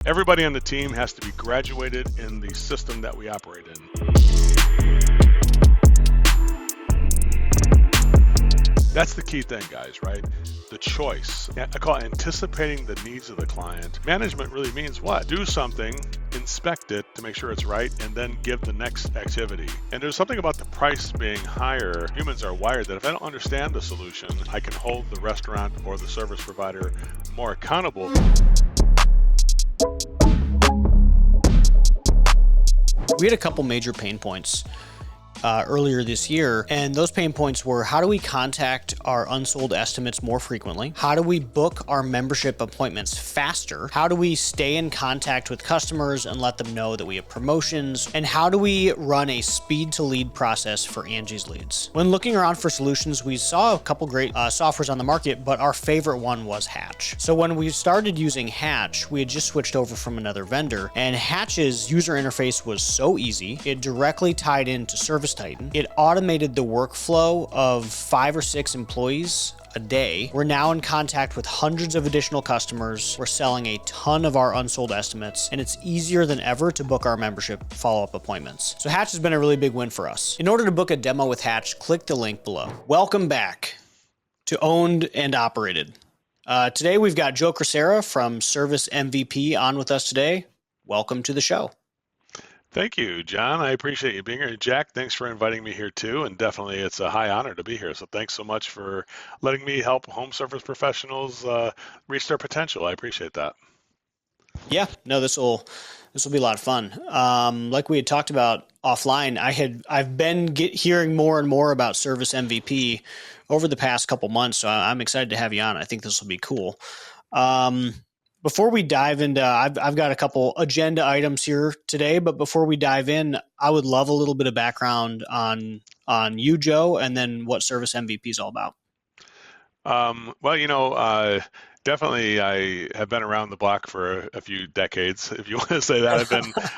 Everybody on the team has to be graduated in the system that we operate in. That's the key thing, guys, right? The choice. I call it anticipating the needs of the client. Management really means what? Do something, inspect it to make sure it's right, and then give the next activity. And there's something about the price being higher. Humans are wired that if I don't understand the solution, I can hold the restaurant or the service provider more accountable. We had a couple major pain points earlier this year, and those pain points were: how do we contact our unsold estimates more frequently? How do we book our membership appointments faster? How do we stay in contact with customers and let them know that we have promotions? And how do we run a speed to lead process for Angie's Leads? When looking around for solutions, we saw a couple great softwares on the market, but our favorite one was Hatch. So when we started using Hatch, we had just switched over from another vendor, and Hatch's user interface was so easy. It directly tied into Service Titan. It automated the workflow of 5 or 6 employees a day. We're now in contact with hundreds of additional customers. We're selling a ton of our unsold estimates, and it's easier than ever to book our membership follow-up appointments. So Hatch has been a really big win for us. In order to book a demo with Hatch, click the link below. Welcome back to Owned and Operated. Today we've got Joe Crisara from Service MVP on with us today. Welcome to the show. Thank you, John. I appreciate you being here. Jack, thanks for inviting me here too. And definitely it's a high honor to be here. So thanks so much for letting me help home service professionals reach their potential. I appreciate that. Yeah, no, this will be a lot of fun. Like we had talked about offline, I've been hearing more and more about Service MVP over the past couple months. So I'm excited to have you on. I think this will be cool. Before we dive into, I've got a couple agenda items here today, but before we dive in, I would love a little bit of background on you, Joe, and then what Service MVP is all about. Well, definitely I have been around the block for a few decades, if you want to say that.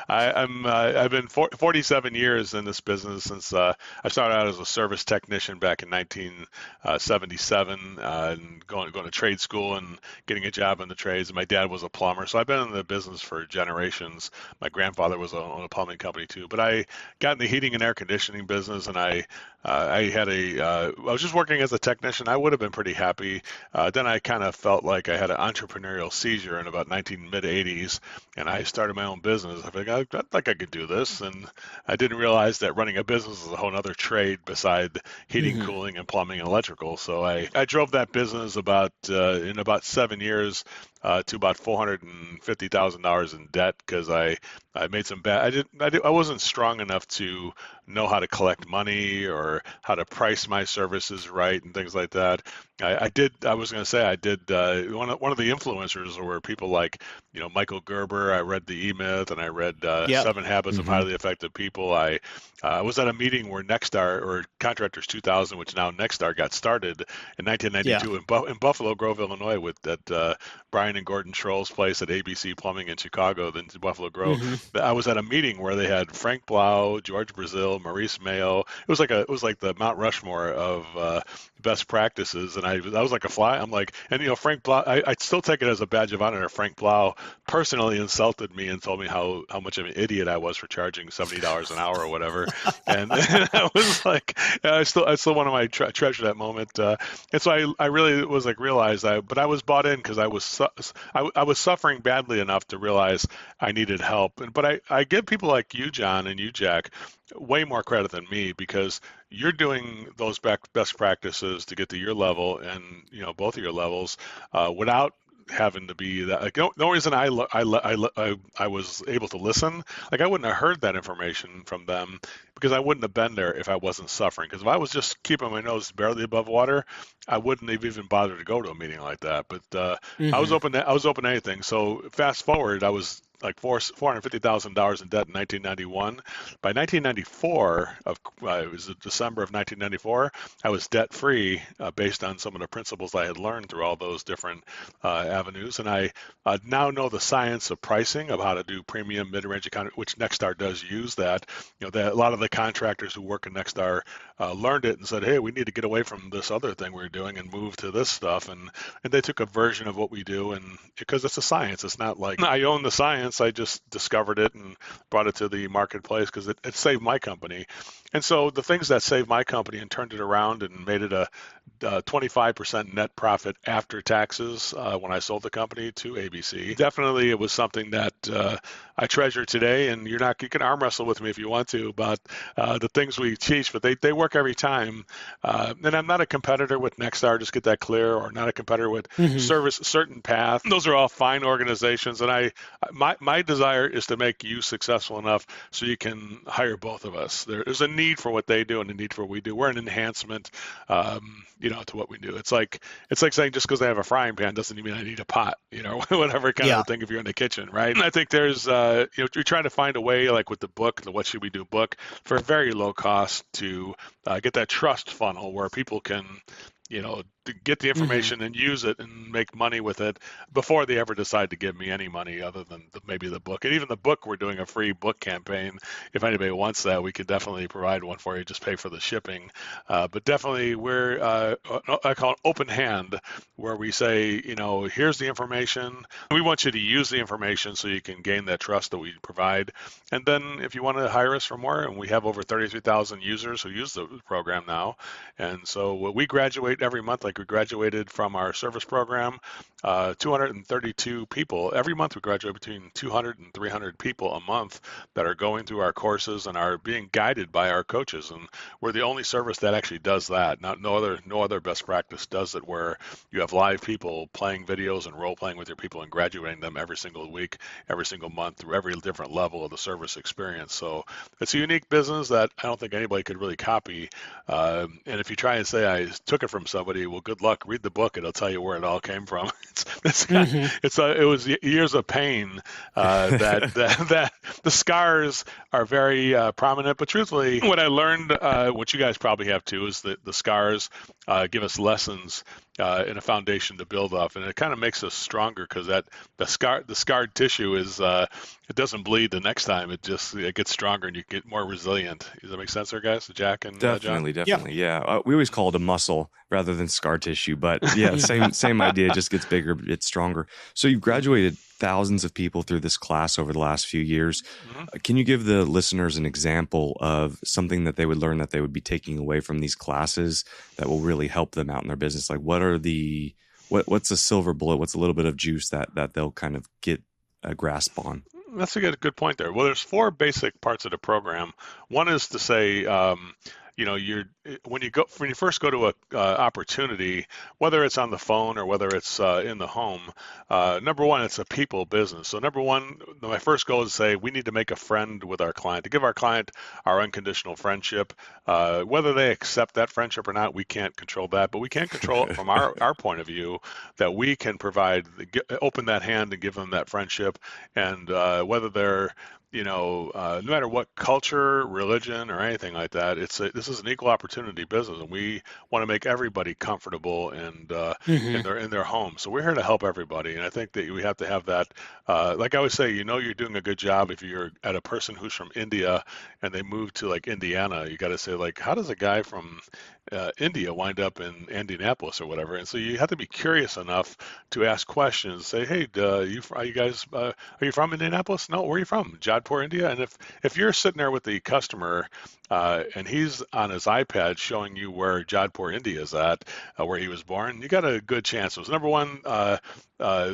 I've been 47 years in this business since I started out as a service technician back in 1977, and going to trade school and getting a job in the trades. And my dad was a plumber, so I've been in the business for generations. My grandfather was on a plumbing company too. But I got in the heating and air conditioning business, and I was just working as a technician. I would have been pretty happy. Then I kind of felt like I had an entrepreneurial seizure in about mid-80s, and I started my own business. I think I could do this, and I didn't realize that running a business is a whole other trade beside heating, cooling, and plumbing and electrical. So I drove that business in about 7 years to about $450,000 in debt because I made some bad. I wasn't strong enough to know how to collect money or how to price my services right and things like that. I did. One of the influencers were people like Michael Gerber. I read The E-Myth, and I read 7 Habits of Highly Effective People. I was at a meeting where Nexstar, or Contractors 2000, which now Nexstar, got started in 1992 in Buffalo Grove, Illinois, with that Brian and Gordon Schroll's place at ABC Plumbing in Chicago, then to Buffalo Grove. I was at a meeting where they had Frank Blau, George Brazil, Maurice Mayo. It was like the Mount Rushmore of best practices, and I was like a fly. I'm like, and Frank Blau, I still take it as a badge of honor. Frank Blau personally insulted me and told me how much of an idiot I was for charging $70 an hour or whatever. and I was like, I still want to treasure that moment. And so I really was like but I was bought in because I was suffering badly enough to realize I needed help. But I give people like you, John, and you, Jack, way more credit than me, because you're doing those best practices to get to your level and both of your levels without having to be that. Like, the only reason I was able to listen, like, I wouldn't have heard that information from them because I wouldn't have been there if I wasn't suffering. Because if I was just keeping my nose barely above water, I wouldn't have even bothered to go to a meeting like that. But I was open to anything. So fast forward, I was like $450,000 in debt in 1991. By 1994, it was December of 1994, I was debt free based on some of the principles I had learned through all those different avenues. And I now know the science of pricing, of how to do premium mid-range accounting, which Nexstar does use that. A lot of the contractors who work in Nexstar learned it and said, hey, we need to get away from this other thing we're doing and move to this stuff. And they took a version of what we do, and because it's a science, it's not like I own the science. I just discovered it and brought it to the marketplace because it saved my company. And so the things that saved my company and turned it around and made it a 25% net profit after taxes when I sold the company to ABC. Definitely, it was something that I treasure today. And you can arm wrestle with me if you want to about the things we teach, but they work every time. And I'm not a competitor with Nexstar, just get that clear, or not a competitor with Service Certain Path. Those are all fine organizations, and my desire is to make you successful enough so you can hire both of us. There's a need for what they do and a need for what we do. We're an enhancement, to what we do. It's like saying just because I have a frying pan doesn't mean I need a pot, whatever kind of thing if you're in the kitchen, right? And I think there's, you're trying to find a way, like with the book, the What Should We Do book, for a very low cost to get that trust funnel where people can, to get the information and use it and make money with it before they ever decide to give me any money other than maybe the book. And even the book, we're doing a free book campaign. If anybody wants that, we could definitely provide one for you. Just pay for the shipping. But definitely we're, I call it open hand, where we say, here's the information. We want you to use the information so you can gain that trust that we provide. And then if you want to hire us for more, and we have over 33,000 users who use the program now. And so we graduate every month, like we graduated from our service program, 232 people. Every month we graduate between 200 and 300 people a month that are going through our courses and are being guided by our coaches. And we're the only service that actually does that. No other best practice does it, where you have live people playing videos and role playing with your people and graduating them every single week, every single month, through every different level of the service experience. So it's a unique business that I don't think anybody could really copy. And if you try and say I took it from somebody, well, good luck. Read the book; it'll tell you where it all came from. It was years of pain that the scars are very prominent. But truthfully, what I learned, what you guys probably have too, is that the scars give us lessons and a foundation to build off, and it kind of makes us stronger, because the scarred tissue is it doesn't bleed the next time. It gets stronger and you get more resilient. Does that make sense, there, guys? Jack and definitely, John? definitely, yeah. We always call it a muscle rather than scar tissue, but yeah, same idea. It just gets bigger, it's stronger. So you've graduated thousands of people through this class over the last few years. Can you give the listeners an example of something that they would learn that they would be taking away from these classes that will really help them out in their business? Like, what's a silver bullet? What's a little bit of juice that they'll kind of get a grasp on? That's a good point there. Well, there's 4 basic parts of the program. One is to say, when you first go to a opportunity, whether it's on the phone or whether it's in the home, number one, it's a people business. So number one, my first goal is to say we need to make a friend with our client, to give our client our unconditional friendship. Whether they accept that friendship or not, we can't control that, but we can control it from our point of view, that we can open that hand and give them that friendship. And whether they're no matter what culture, religion, or anything like that, this is an equal opportunity business, and we want to make everybody comfortable and in their home. So we're here to help everybody, and I think that we have to have that. Like I always say, you're doing a good job if you're at a person who's from India and they move to like Indiana. You got to say, like, how does a guy from India wind up in Indianapolis or whatever? And so you have to be curious enough to ask questions. Say, hey, are you from Indianapolis? No, where are you from? Jodhpur, India. And if you're sitting there with the customer and he's on his iPad showing you where Jodhpur, India is at, where he was born, you got a good chance. So number one,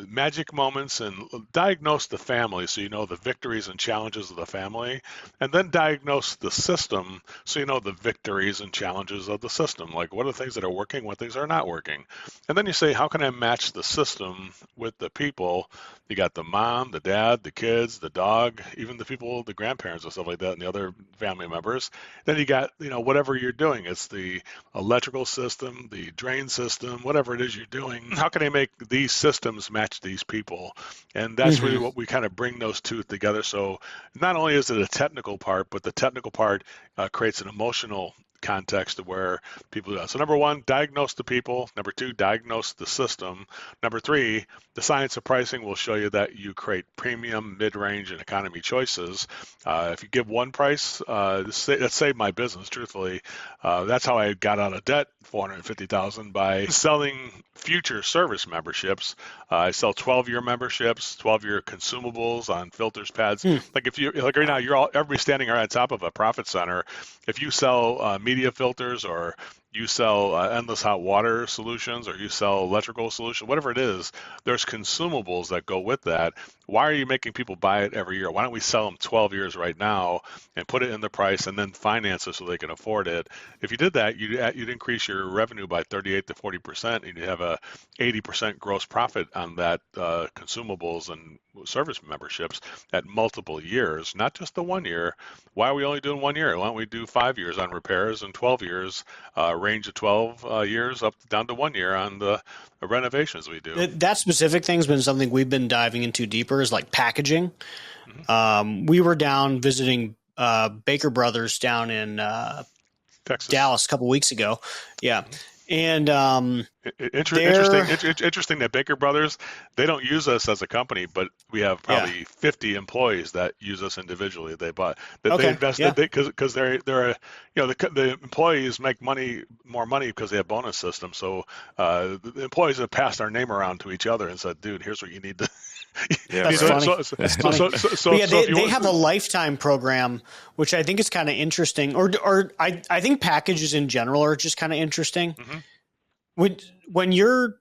magic moments, and diagnose the family so you know the victories and challenges of the family, and then diagnose the system so you know the victories and challenges of the system. Like, what are the things that are working, what things are not working? And then you say, how can I match the system with the people? You got the mom, the dad, the kids, the dog, even the people, the grandparents and stuff like that, and the other family members. Then you got, whatever you're doing. It's the electrical system, the drain system, whatever it is you're doing. How can I make these systems match these people? And that's really what we kind of bring those two together. So not only is it a technical part, but the technical part creates an emotional context of where people do that. So number one, diagnose the people. Number two, diagnose the system. Number three, the science of pricing will show you that you create premium, mid-range, and economy choices. If you give one price, that saved my business, truthfully. That's how I got out of debt, $450,000, by selling future service memberships. I sell 12-year memberships, 12-year consumables on filters, pads. Like right now, everybody's standing right on top of a profit center. If you sell media filters, or you sell endless hot water solutions, or you sell electrical solutions, whatever it is, there's consumables that go with that. Why are you making people buy it every year? Why don't we sell them 12 years right now and put it in the price and then finance it so they can afford it? If you did that, you'd increase your revenue by 38 to 40%, and you'd have a 80% gross profit on that consumables and service memberships at multiple years, not just the 1 year. Why are we only doing 1 year? Why don't we do 5 years on repairs and 12 years, range of 12 years up down to 1 year on the renovations we do? That specific thing's been something we've been diving into deeper, is like packaging. We were down visiting Baker Brothers down in Texas, Dallas a couple weeks ago. Yeah. And interesting that Baker Brothers, they don't use us as a company, but we have probably 50 employees that use us individually. They invested because they're the employees make more money because they have bonus systems. So the employees have passed our name around to each other and said, "Dude, here's what you need to." That's funny. They have a lifetime program, which I think is kind of interesting. Or I think packages in general are just kind of interesting. When you're,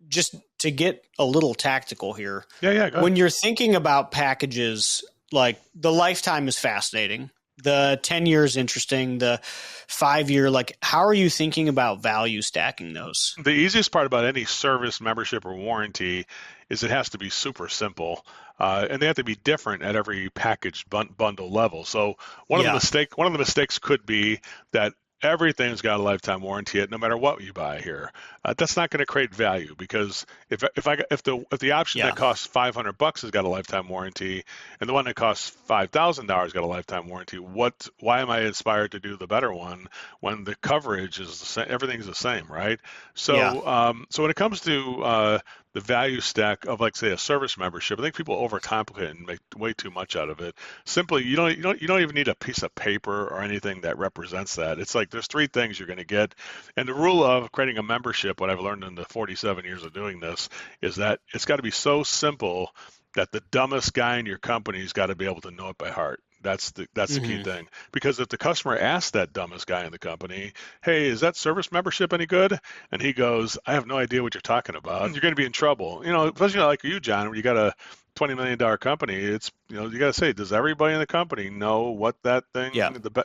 just to get a little tactical here. When you're thinking about packages, like the lifetime is fascinating. The 10 years interesting. The 5 year, like, how are you thinking about value stacking those? The easiest part about any service membership or warranty is it has to be super simple, and they have to be different at every package bundle level. So one of the mistakes could be that everything's got a lifetime warranty no matter what you buy here. That's not going to create value, because if the option that costs $500 has got a lifetime warranty, and the one that costs $5,000 got a lifetime warranty, why am I inspired to do the better one when the coverage is the same? Everything's the same, right? So so when it comes to the value stack of, like, say, a service membership, I think people overcomplicate and make way too much out of it. Simply, you don't even need a piece of paper or anything that represents that. It's like there's three things you're going to get, and the rule of creating a membership, what I've learned in the 47 years of doing this, is that it's got to be so simple that the dumbest guy in your company's got to be able to know it by heart. That's the key thing. Because if the customer asks that dumbest guy in the company, "Hey, is that service membership any good?" and he goes, "I have no idea what you're talking about," you're going to be in trouble. Especially like you, John, when you got a $20 million company, it's, you got to say, does everybody in the company know what that thing,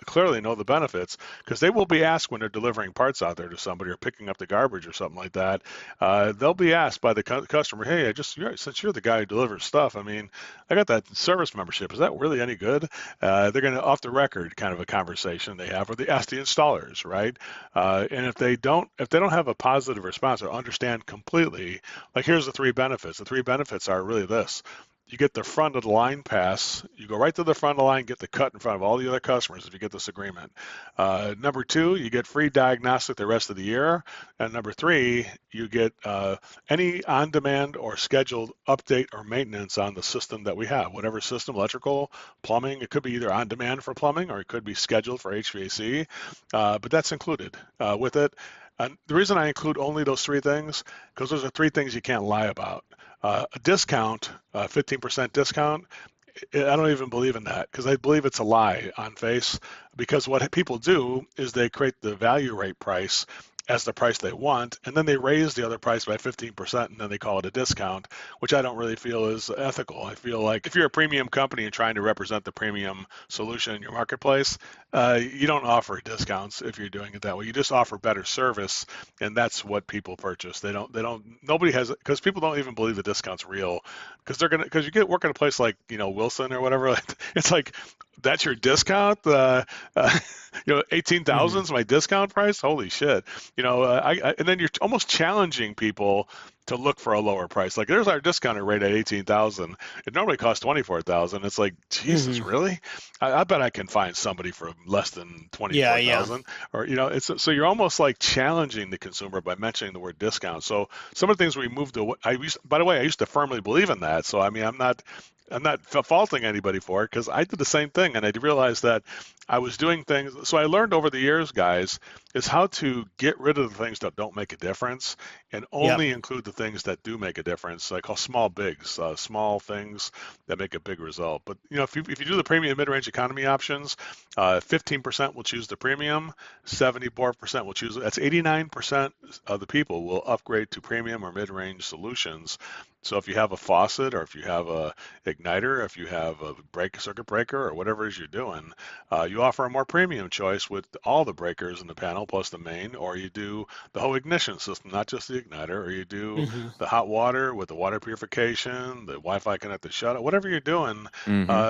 clearly know the benefits? Because they will be asked when they're delivering parts out there to somebody or picking up the garbage or something like that. They'll be asked by the customer, "Hey, since you're the guy who delivers stuff, I got that service membership. Is that really any good?" They're going to, off the record, kind of a conversation they have, or they ask the installers, right? And if they don't have a positive response or understand completely, like, here's the three benefits. The three benefits are really this. You get the front of the line pass. You go right to the front of the line, get the cut in front of all the other customers if you get this agreement. Number two, you get free diagnostic the rest of the year. And number three, you get any on-demand or scheduled update or maintenance on the system that we have, whatever system, electrical, plumbing. It could be either on-demand for plumbing or it could be scheduled for HVAC, but that's included with it. And the reason I include only those three things, because those are three things you can't lie about. A discount, 15% discount, I don't even believe in that, because I believe it's a lie on face. Because what people do is they create the value rate price, as the price they want, and then they raise the other price by 15%, and then they call it a discount, which I don't really feel is ethical. I feel like if you're a premium company and trying to represent the premium solution in your marketplace, you don't offer discounts if you're doing it that way. You just offer better service, and that's what people purchase. Nobody has, because people don't even believe the discount's real, because you work in a place like, Wilson or whatever. It's like, that's your discount. 18,000 is my discount price. Holy shit! And then you're almost challenging people to look for a lower price. Like, there's our discounted rate at 18,000. It normally costs 24,000. It's like, Jesus, really? I bet I can find somebody for less than 24,000. Or so you're almost like challenging the consumer by mentioning the word discount. So some of the things we moved away. By the way, I used to firmly believe in that. So I mean, I'm not faulting anybody for it, because I did the same thing, and I realized that I was doing things. So I learned over the years, guys, is how to get rid of the things that don't make a difference and only include the things that do make a difference. I call small bigs, small things that make a big result. But if you do the premium mid-range economy options, 15% will choose the premium, 74% will choose. That's 89% of the people will upgrade to premium or mid-range solutions. So if you have a faucet, or if you have a igniter, if you have a circuit breaker, or whatever it is you're doing, you offer a more premium choice with all the breakers in the panel plus the main, or you do the whole ignition system, not just the igniter, or you do the hot water with the water purification, the Wi-Fi connected shutoff, whatever you're doing,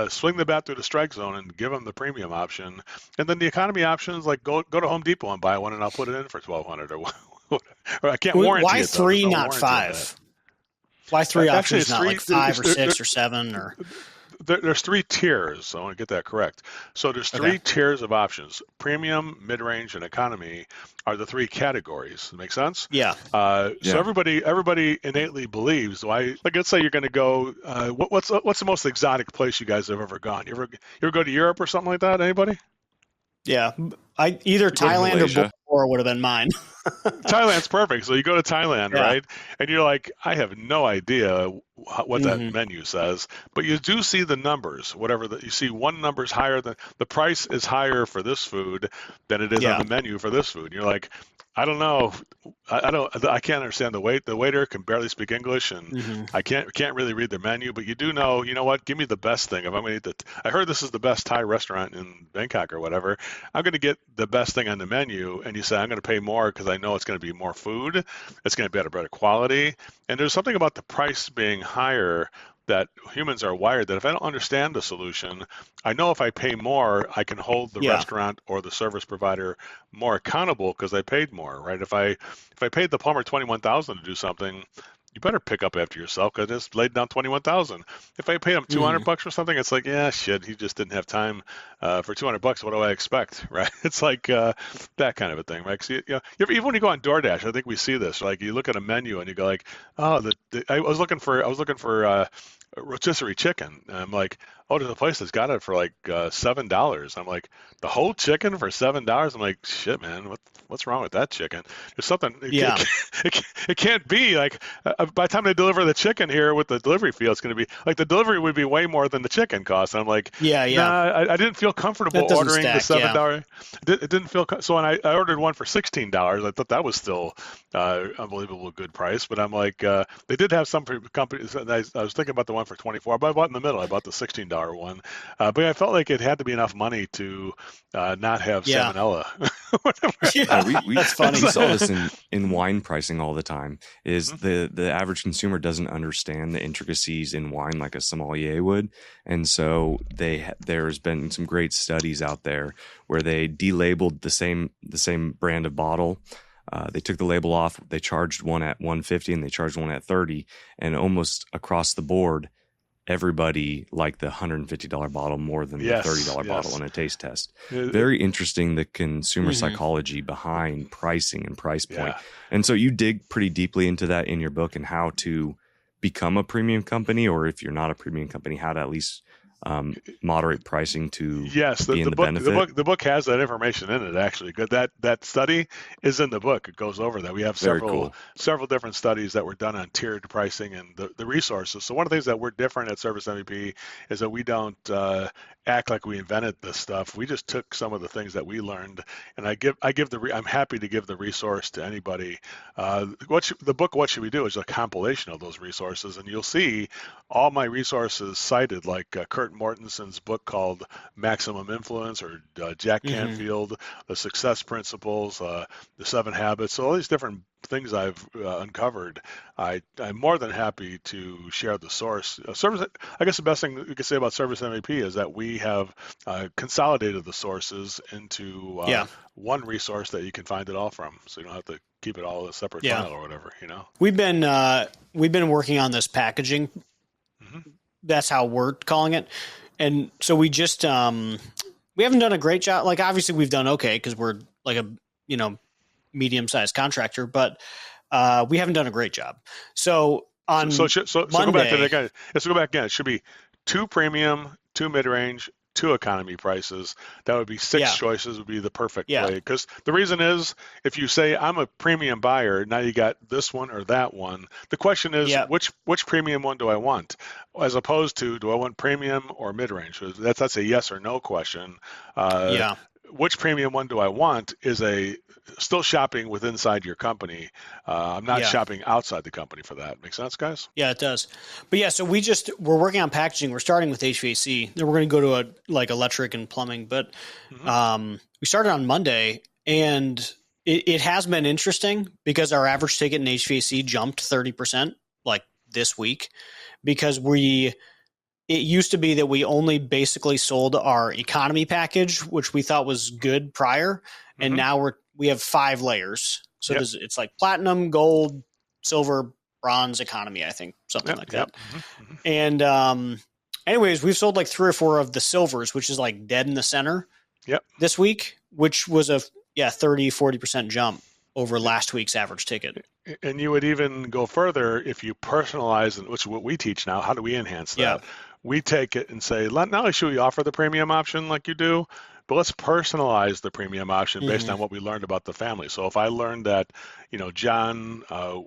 swing the bat through the strike zone and give them the premium option. And then the economy options, like go to Home Depot and buy one, and I'll put it in for $1,200 or I can't warranty why it. Why 3, not 5? Why 3 options, not like 5 or 6 or 7? Or there's 3 tiers. So I want to get that correct. So there's 3 tiers of options. Premium, mid-range, and economy are the 3 categories. Make sense? Yeah. So everybody innately believes. Let's say you're going to go. What's the most exotic place you guys have ever gone? You ever go to Europe or something like that? Anybody? Yeah, either Thailand or Bora would have been mine. Thailand's perfect. So you go to Thailand, right? And you're like, I have no idea what that menu says, but you do see the numbers. You see one number's higher than the price is higher for this food than it is on the menu for this food. And you're like, I don't know. I can't understand the wait. The waiter can barely speak English, and I can't really read the menu. But you do know. You know what? Give me the best thing. If I'm going to eat I heard this is the best Thai restaurant in Bangkok or whatever. I'm going to get the best thing on the menu, and you say I'm going to pay more because I know it's going to be more food. It's going to be better quality, and there's something about the price being higher that humans are wired that if I don't understand the solution, I know if I pay more, I can hold the restaurant or the service provider more accountable because I paid more, right? If I paid the plumber $21,000 to do something, you better pick up after yourself because I just laid down $21,000. If I paid him $200 for something, it's like, yeah, shit, he just didn't have time for $200. What do I expect, right? It's like that kind of a thing, right? So, even when you go on DoorDash, I think we see this. Like you look at a menu and you go like, oh, I was looking for rotisserie chicken. And I'm like, oh, there's a place that's got it for like $7. I'm like, the whole chicken for $7? I'm like, shit, man, what's wrong with that chicken? There's something. It can't be like by the time they deliver the chicken here with the delivery fee, it's going to be like the delivery would be way more than the chicken cost. And I'm like, nah, I didn't feel comfortable ordering the $7. It didn't feel so. When I ordered one for $16, I thought that was still unbelievable good price. But I'm like, they did have some companies. I was thinking about the one for $24, but I bought in the middle. I bought the $16 one, but I felt like it had to be enough money to not have salmonella. That's funny. We saw this in wine pricing all the time. Is the average consumer doesn't understand the intricacies in wine like a sommelier would, and so there's been some great studies out there where they delabeled the same brand of bottle. They took the label off. They charged one at $150 and they charged one at $30, and almost across the board, everybody liked the $150 bottle more than the $30 bottle in a taste test. Very interesting, the consumer psychology behind pricing and price point. And so you dig pretty deeply into that in your book and how to become a premium company, or if you're not a premium company, how to at least moderate pricing to Yes, be in the book benefit? the book has that information in it actually. Good, that study is in the book. It goes over that. We have Very cool. several different studies that were done on tiered pricing and the resources. So one of the things that we're different at Service MVP is that we don't act like we invented this stuff. We just took some of the things that we learned, and I'm happy to give the resource to anybody. The book What Should We Do is a compilation of those resources, and you'll see all my resources cited, like Kurt Mortensen's book called Maximum Influence, or Jack Canfield, The Success Principles, The 7 Habits. So all these different things I've uncovered, I'm more than happy to share the source. I guess the best thing you could say about Service MVP is that we have consolidated the sources into one resource that you can find it all from, so you don't have to keep it all in a separate file or whatever. We've been working on this packaging. That's how we're calling it. And so we just we haven't done a great job. Like, obviously we've done okay because we're like a medium-sized contractor, but we haven't done a great job. So on so Monday, go back to that again. Let's go back again. It should be 2 premium, 2 mid-range, 2 economy prices. That would be 6 choices would be the perfect way. Because the reason is, if you say I'm a premium buyer, now you got this one or that one. The question is, which premium one do I want? As opposed to, do I want premium or mid-range? That's a yes or no question. Which premium one do I want is still shopping with inside your company. I'm not shopping outside the company for that. Make sense, guys? Yeah, it does. But so we're working on packaging. We're starting with HVAC. Then we're going to go to electric and plumbing. But we started on Monday, and it has been interesting because our average ticket in HVAC jumped 30% like this week, because it used to be that we only basically sold our economy package, which we thought was good prior. And now we have 5 layers. So it's like platinum, gold, silver, bronze, economy, I think, something like that. And anyways, we've sold like 3 or 4 of the silvers, which is like dead in the center this week, which was a 30-40% jump over last week's average ticket. And you would even go further if you personalize, which is what we teach now. How do we enhance that? We take it and say, not only should we offer the premium option like you do, but let's personalize the premium option based on what we learned about the family. So if I learned that, John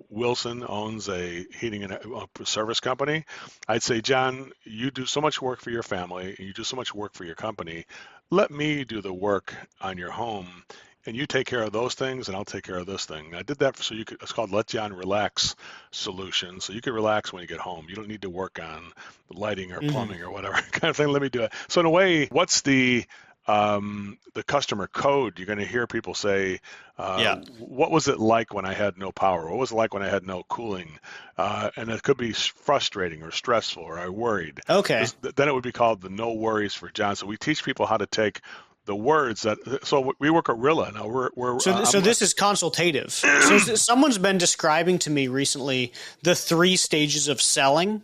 Wilson owns a heating and service company, I'd say, John, you do so much work for your family, and you do so much work for your company. Let me do the work on your home, and you take care of those things, and I'll take care of this thing. I did that so you could. It's called Let John Relax solution. So you can relax when you get home. You don't need to work on lighting or plumbing or whatever kind of thing. Let me do it. So in a way, what's the customer code? You're going to hear people say, what was it like when I had no power? What was it like when I had no cooling? And it could be frustrating or stressful, or I worried. Okay. Then it would be called the no worries for John. So we teach people how to take the words so we work at Rilla now. So this is consultative. So someone's been describing to me recently the 3 stages of selling,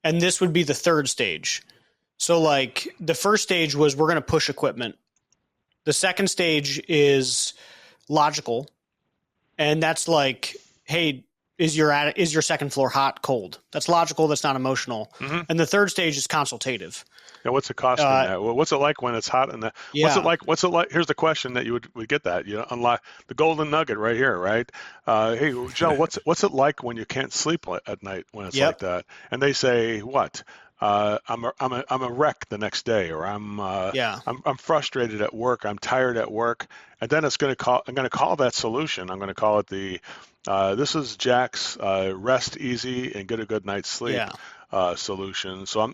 and this would be the 3rd stage. So like the first stage was, we're going to push equipment. The second stage is logical. And that's like, hey, is your second floor hot, cold? That's logical. That's not emotional. And the 3rd stage is consultative. Yeah, what's the cost in that? Well, what's it like when it's hot? What's it like? Here's the question that you would get that. Unlock the golden nugget right here, right? Hey, Joe, what's it like when you can't sleep at night when it's like that? And they say, what? I'm a wreck the next day, or I'm frustrated at work. I'm tired at work, and then I'm going to call that solution. I'm going to call it this is Jack's rest easy and get a good night's sleep solution. So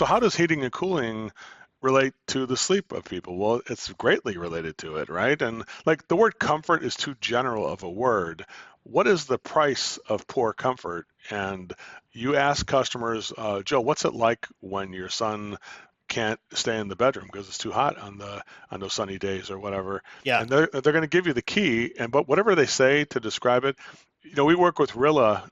how does heating and cooling relate to the sleep of people? Well, it's greatly related to it, right? And like the word comfort is too general of a word. What is the price of poor comfort? And you ask customers, Joe, what's it like when your son can't stay in the bedroom because it's too hot on those sunny days or whatever? And they're going to give you the key. But whatever they say to describe it, we work with Rilla.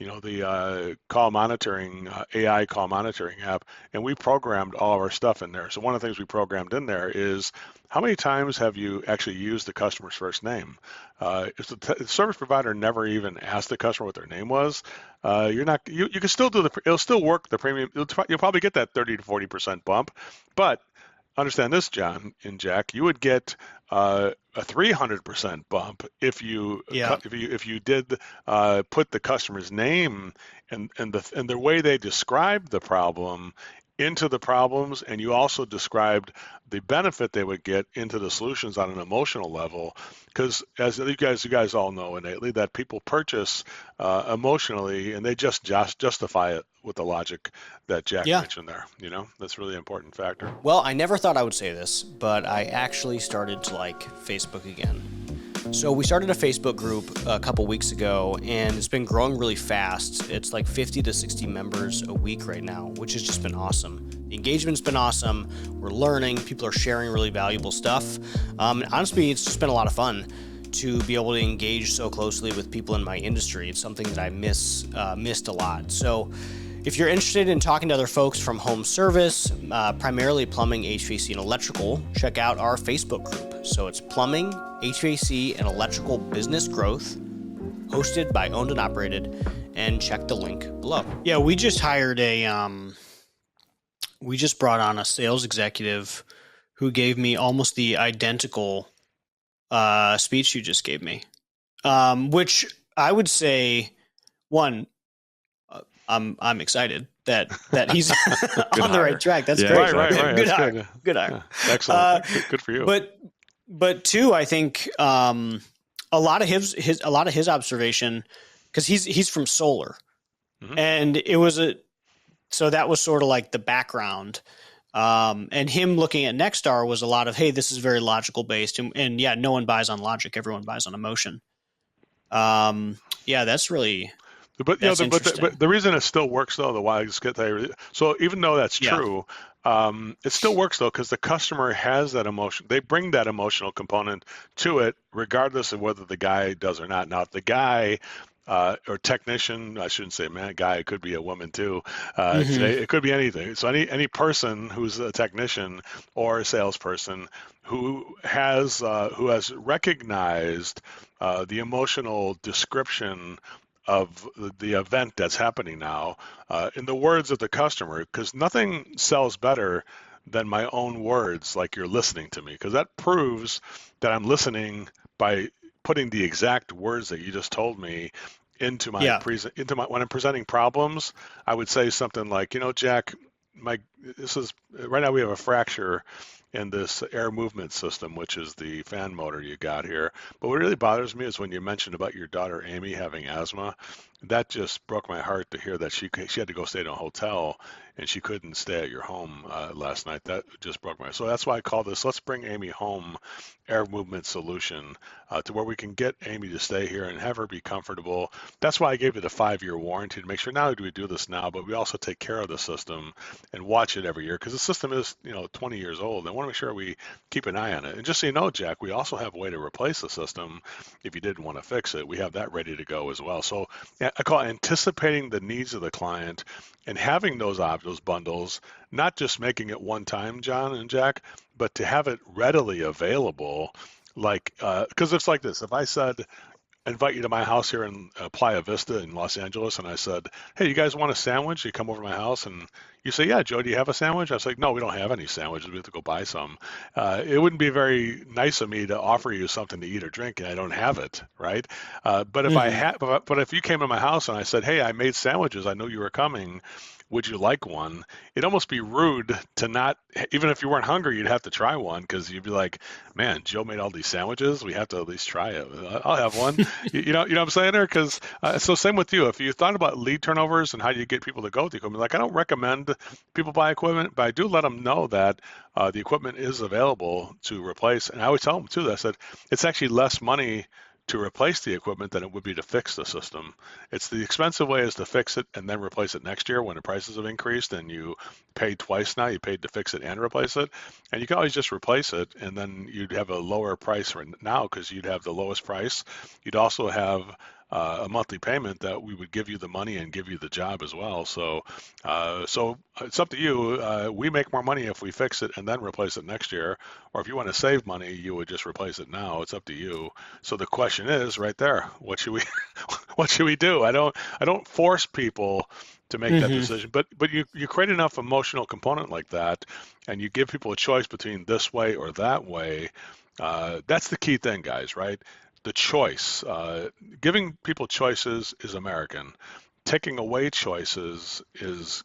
the call monitoring, AI call monitoring app, and we programmed all of our stuff in there. So one of the things we programmed in there is how many times have you actually used the customer's first name? If the service provider never even asked the customer what their name was, you're not. You can still do it'll still work the premium. You'll probably get that 30 to 40% bump, but understand this, John and Jack, you would get a 300% bump if you Yeah. if you did put the customer's name and the way they described the problem into the problems, and you also described the benefit they would get into the solutions on an emotional level. Because as you guys all know innately, that people purchase emotionally, and they just justify it with the logic that Jack Yeah. mentioned there. That's a really important factor. Well, I never thought I would say this, but I actually started to like Facebook again. So we started a Facebook group a couple weeks ago, and it's been growing really fast. It's like 50 to 60 members a week right now, which has just been awesome. The engagement's been awesome. We're learning. People are sharing really valuable stuff. And honestly, it's just been a lot of fun to be able to engage so closely with people in my industry. It's something that I missed a lot. So if you're interested in talking to other folks from home service, primarily plumbing, HVAC, and electrical, check out our Facebook group. So it's Plumbing, HVAC, and Electrical Business Growth, hosted by Owned and Operated, and check the link below. Yeah, we just hired we just brought on a sales executive who gave me almost the identical speech you just gave me, which I would say, one, I'm excited that he's on the right track. That's great. Right. Good That's hire. Good hire. Yeah, excellent. Good for you. But two, I think a lot of his observation, because he's from solar, and it was so that was sort of like the background. And him looking at Nexstar was a lot of, hey, this is very logical based, and yeah, no one buys on logic, everyone buys on emotion. Yeah, that's really. But the reason it still works though, so even though that's true, it still works though because the customer has that emotion. They bring that emotional component to it, regardless of whether the guy does or not. Now, if the guy or technician, I shouldn't say man, guy, it could be a woman too. It could be anything. So any person who's a technician or a salesperson who has recognized the emotional description of the event that's happening now, in the words of the customer, because nothing sells better than my own words, like you're listening to me, because that proves that I'm listening by putting the exact words that you just told me into my when I'm presenting problems. I would say something like, Jack, right now we have a fracture in this air movement system, which is the fan motor you got here. But what really bothers me is when you mentioned about your daughter Amy having asthma. That just broke my heart to hear that she had to go stay in a hotel and she couldn't stay at your home last night. That just broke my heart. So that's why I call this Let's Bring Amy Home Air Movement Solution, to where we can get Amy to stay here and have her be comfortable. That's why I gave it a 5-year warranty to make sure not only do we do this now, but we also take care of the system and watch it every year, because the system is 20 years old. I want to make sure we keep an eye on it. And just so you know, Jack, we also have a way to replace the system if you didn't want to fix it. We have that ready to go as well. So I call it anticipating the needs of the client and having those bundles, not just making it one time, John and Jack, but to have it readily available. Like, because it's like this: if I said, invite you to my house here in Playa Vista in Los Angeles, and I said, hey, you guys want a sandwich? You come over to my house, and you say, yeah, Joe, do you have a sandwich? I was like, no, we don't have any sandwiches. We have to go buy some. It wouldn't be very nice of me to offer you something to eat or drink, and I don't have it, right? But if you came to my house and I said, hey, I made sandwiches, I knew you were coming, would you like one? It'd almost be rude to not, even if you weren't hungry, you'd have to try one, because you'd be like, man, Joe made all these sandwiches. We have to at least try it. I'll have one. you know what I'm saying there? Because so same with you. If you thought about lead turnovers and how you get people to go with the equipment, like I don't recommend people buy equipment, but I do let them know that the equipment is available to replace. And I would tell them too, that I said, it's actually less money to replace the equipment than it would be to fix the system. It's the expensive way is to fix it and then replace it next year when the prices have increased and you paid twice now. You paid to fix it and replace it. And you can always just replace it, and then you'd have a lower price right now because you'd have the lowest price. You'd also have a monthly payment, that we would give you the money and give you the job as well. So it's up to you. We make more money if we fix it and then replace it next year, or if you want to save money, you would just replace it now. It's up to you. So the question is right there: what should we what should we do? I don't force people to make that decision, but you create enough emotional component like that, and you give people a choice between this way or that way. That's the key thing, guys, right? The choice. Giving people choices is American. Taking away choices is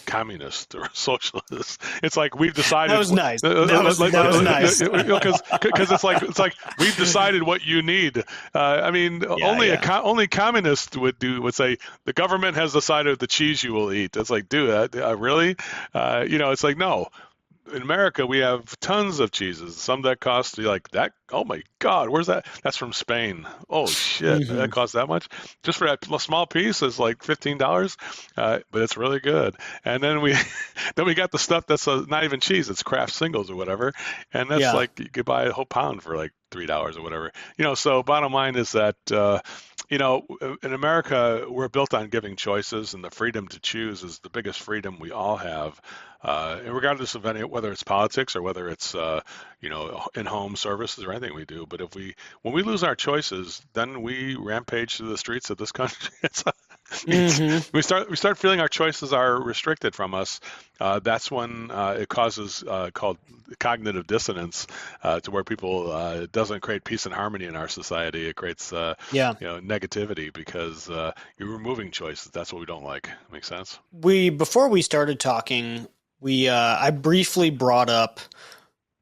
communist or socialist. It's like we've decided. That was nice. That was nice. Because it's like we've decided what you need. Only communists would say the government has decided the cheese you will eat. It's like, dude, really? It's like, no. In America, we have tons of cheeses. Some that cost you like that. Oh my God, where's that? That's from Spain. Oh shit, that costs that much just for that small piece. Is like $15, but it's really good. And then we got the stuff that's not even cheese. It's Kraft singles or whatever, and that's like you could buy a whole pound for like $3 or whatever. So bottom line is that. In America, we're built on giving choices, and the freedom to choose is the biggest freedom we all have. And regardless of whether it's politics or whether it's in-home services or anything we do, but when we lose our choices, then we rampage through the streets of this country. We start feeling our choices are restricted from us. That's when it causes called cognitive dissonance, to where people doesn't create peace and harmony in our society. It creates negativity because you're removing choices. That's what we don't like. Makes sense? Before we started talking, I briefly brought up,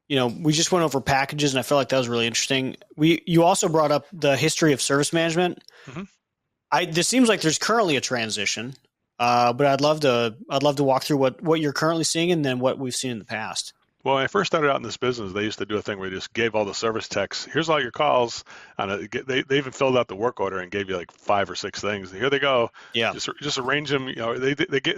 we just went over packages, and I felt like that was really interesting. You also brought up the history of service management. This seems like there's currently a transition, but I'd love to walk through what you're currently seeing and then what we've seen in the past. Well, when I first started out in this business, they used to do a thing where they just gave all the service techs, here's all your calls. And they even filled out the work order and gave you like 5 or 6 things. Here they go. Yeah. Just arrange them. They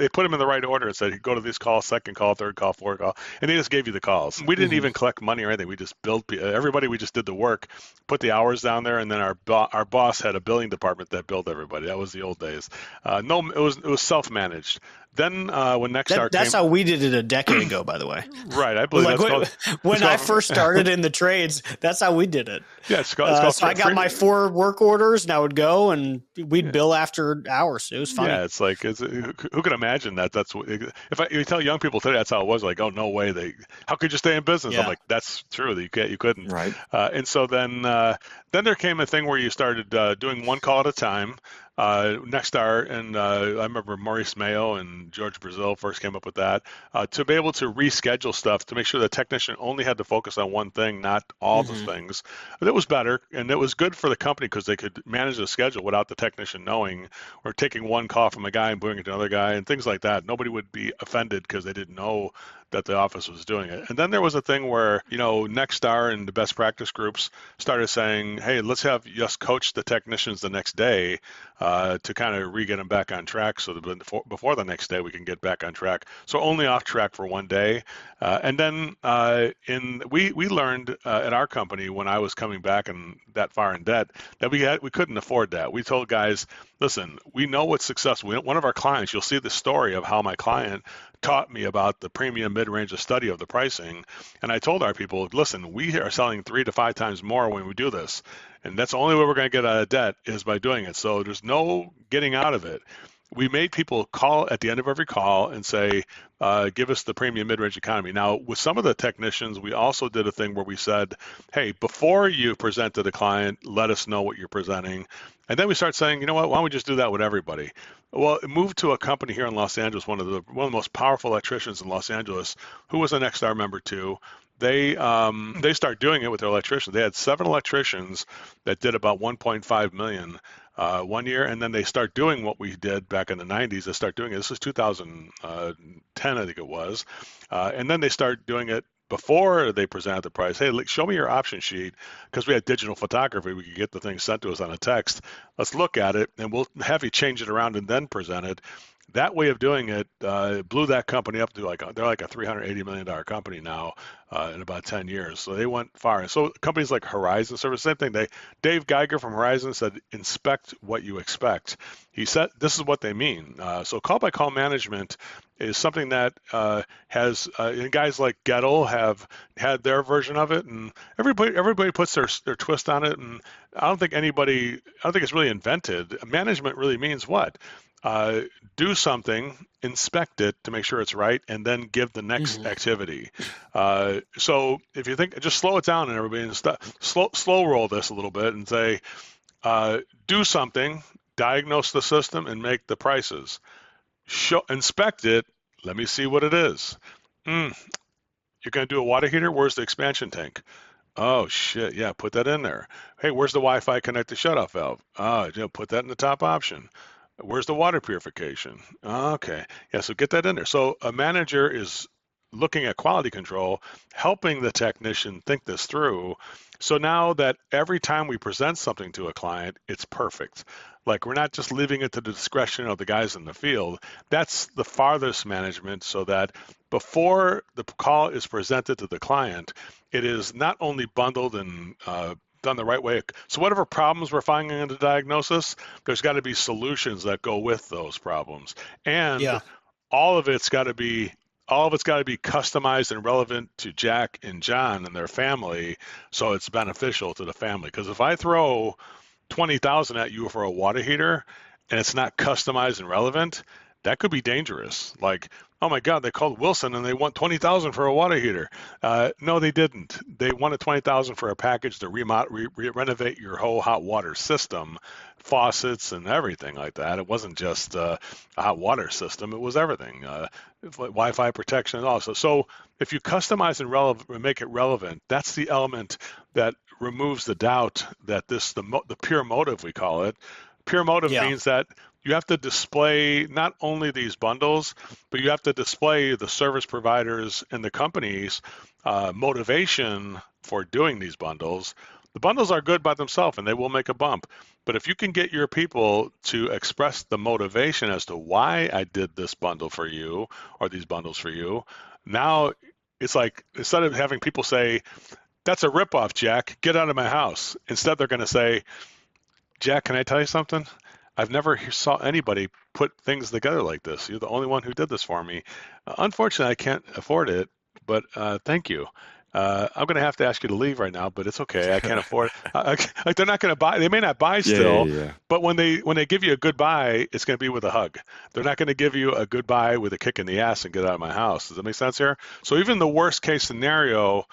put them in the right order and said, go to these calls, second call, third call, fourth call. And they just gave you the calls. We didn't even collect money or anything. We just billed everybody. We just did the work, put the hours down there. And then our boss had a billing department that billed everybody. That was the old days. It was self-managed. Then when Nexstar that's how we did it a decade ago, by the way. Right, I believe when I first started in the trades, that's how we did it. Yeah, it's called so I got my 4 work orders, and I would go and we'd bill after hours. It was funny. Yeah, it's like who can imagine that? That's if you tell young people today that's how it was. Like, oh no way, how could you stay in business? Yeah. I'm like, that's true. You couldn't. Right. And so then there came a thing where you started doing one call at a time. Nexstar, and I remember Maurice Mayo and George Brazil first came up with that, to be able to reschedule stuff to make sure the technician only had to focus on one thing, not all the things. That was better, and it was good for the company because they could manage the schedule without the technician knowing, or taking one call from a guy and bringing it to another guy and things like that. Nobody would be offended because they didn't know that the office was doing it. And then there was a thing where, Nexstar and the best practice groups started saying, hey, let's have just coach the technicians the next day to kind of re-get them back on track, so that before the next day we can get back on track. So only off track for one day. And then we learned at our company, when I was coming back and that far in debt, that we couldn't afford that. We told guys, listen, we know what's successful. One of our clients, you'll see the story of how my client taught me about the premium mid-range of study of the pricing. And I told our people, listen, we are selling 3 to 5 times more when we do this. And that's the only way we're going to get out of debt is by doing it. So there's no getting out of it. We made people call at the end of every call and say, give us the premium mid-range economy. Now, with some of the technicians, we also did a thing where we said, hey, before you present to the client, let us know what you're presenting. And then we start saying, you know what, why don't we just do that with everybody? Well, it moved to a company here in Los Angeles, one of the most powerful electricians in Los Angeles, who was an Nexstar member too. They start doing it with their electricians. They had 7 electricians that did about 1.5 million one year, and then they start doing what we did back in the 90s. They start doing it. This is 2010, I think it was, and then they start doing it before they presented the price. Hey, show me your option sheet, because we had digital photography. We could get the thing sent to us on a text. Let's look at it, and we'll have you change it around and then present it. That way of doing it blew that company up to they're like a $380 million company now in about 10 years. So they went far. And so companies like Horizon Service, same thing. Dave Geiger from Horizon said, inspect what you expect. He said this is what they mean. So call by call management is something that has and guys like Gettle have had their version of it, and everybody puts their twist on it. And I don't think it's really invented. Management really means what? Do something, inspect it to make sure it's right, and then give the next activity. So if you think, just slow it down, and everybody, and slow roll this a little bit, and say, do something, diagnose the system, and make the prices. Inspect it. Let me see what it is. You're going to do a water heater? Where's the expansion tank? Oh shit! Yeah, put that in there. Hey, where's the Wi-Fi connected shutoff valve? Put that in the top option. Where's the water purification? Okay. Yeah, so get that in there. So a manager is looking at quality control, helping the technician think this through. So now that every time we present something to a client, it's perfect. Like, we're not just leaving it to the discretion of the guys in the field. That's the farthest management, so that before the call is presented to the client, it is not only bundled and done the right way. So whatever problems we're finding in the diagnosis, there's got to be solutions that go with those problems. And all of it's got to be customized and relevant to Jack and John and their family, so it's beneficial to the family. Because if I throw 20,000 at you for a water heater and it's not customized and relevant, that could be dangerous. Like, oh my God, they called Wilson and they want 20,000 for a water heater. No, they didn't. They wanted 20,000 for a package to renovate your whole hot water system, faucets and everything like that. It wasn't just a hot water system. It was everything, Wi-Fi protection also. So if you customize and make it relevant, that's the element that removes the doubt that the pure motive, we call it. Pure motive means that you have to display not only these bundles, but you have to display the service providers and the company's motivation for doing these bundles. The bundles are good by themselves and they will make a bump. But if you can get your people to express the motivation as to why I did this bundle for you or these bundles for you, now it's like, instead of having people say, that's a ripoff, Jack, get out of my house. Instead, they're going to say, Jack, can I tell you something? I've never saw anybody put things together like this. You're the only one who did this for me. Unfortunately, I can't afford it, but thank you. I'm going to have to ask you to leave right now, but it's okay. I can't afford it. Like, they're not going to buy. They may not buy still, but when they give you a goodbye, it's going to be with a hug. They're not going to give you a goodbye with a kick in the ass and get out of my house. Does that make sense here? So even the worst case scenario